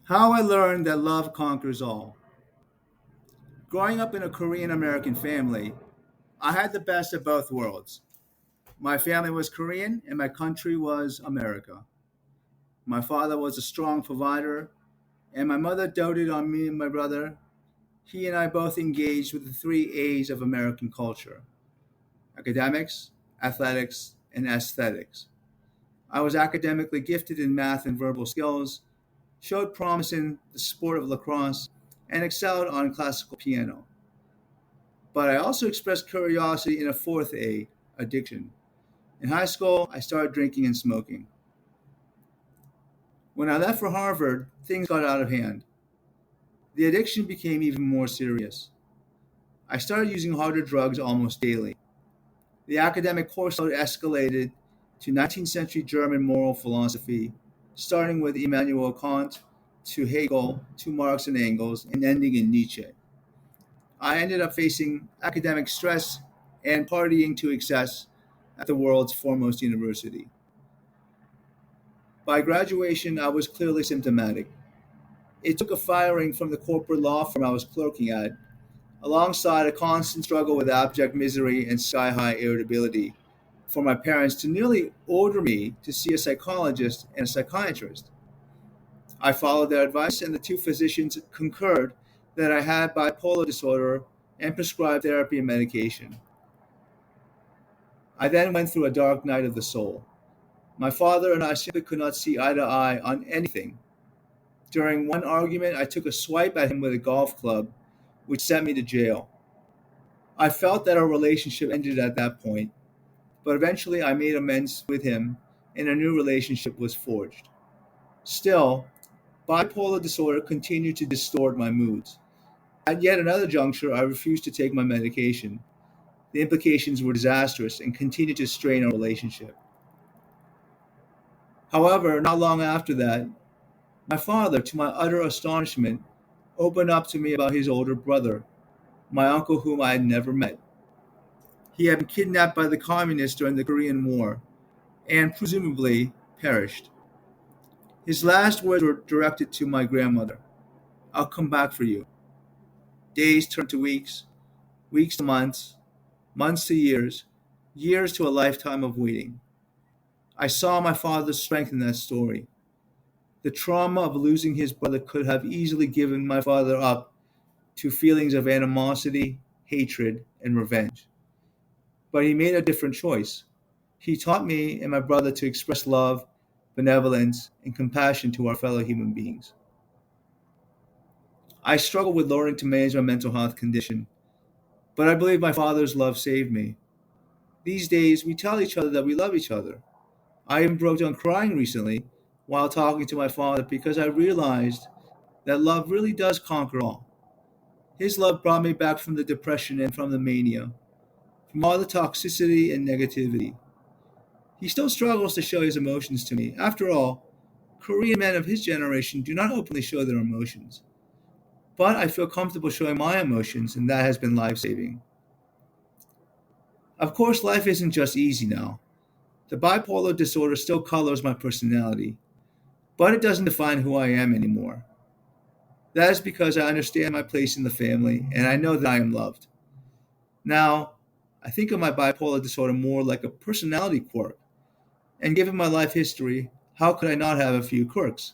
How I learned that love conquers all. Growing up in a Korean American family, I had the best of both worlds. My family was Korean and my country was America. My father was a strong provider, and my mother doted on me and my brother. He and I both engaged with the three A's of American culture: academics, athletics, and aesthetics. I was academically gifted in math and verbal skills, showed promise in the sport of lacrosse, and excelled on classical piano. But I also expressed curiosity in a fourth A, addiction. In high school, I started drinking and smoking. When I left for Harvard, things got out of hand. The addiction became even more serious. I started using harder drugs almost daily. The academic course load escalated to 19th century German moral philosophy, starting with Immanuel Kant to Hegel to Marx and Engels and ending in Nietzsche. I ended up facing academic stress and partying to excess at the world's foremost university. By graduation, I was clearly symptomatic. It took a firing from the corporate law firm I was clerking at, alongside a constant struggle with abject misery and sky high irritability, for my parents to nearly order me to see a psychologist and a psychiatrist. I followed their advice, and the two physicians concurred that I had bipolar disorder and prescribed therapy and medication. I then went through a dark night of the soul. My father and I simply could not see eye to eye on anything. During one argument, I took a swipe at him with a golf club, which sent me to jail. I felt that our relationship ended at that point, but eventually I made amends with him and a new relationship was forged. Still, bipolar disorder continued to distort my moods. At yet another juncture, I refused to take my medication. The implications were disastrous and continued to strain our relationship. However, not long after that, my father, to my utter astonishment, opened up to me about his older brother, my uncle whom I had never met. He had been kidnapped by the communists during the Korean War and presumably perished. His last words were directed to my grandmother: "I'll come back for you." Days turned to weeks, weeks to months, months to years, years to a lifetime of waiting. I saw my father's strength in that story. The trauma of losing his brother could have easily given my father up to feelings of animosity, hatred, and revenge. But he made a different choice. He taught me and my brother to express love, benevolence, and compassion to our fellow human beings. I struggled with learning to manage my mental health condition, but I believe my father's love saved me. These days, we tell each other that we love each other. I even broke down crying recently while talking to my father because I realized that love really does conquer all. His love brought me back from the depression and from the mania, from all the toxicity and negativity. He still struggles to show his emotions to me. After all, Korean men of his generation do not openly show their emotions. But I feel comfortable showing my emotions, and that has been life saving. Of course, life isn't just easy now. The bipolar disorder still colors my personality, but it doesn't define who I am anymore. That is because I understand my place in the family and I know that I am loved. Now, I think of my bipolar disorder more like a personality quirk, and given my life history, how could I not have a few quirks?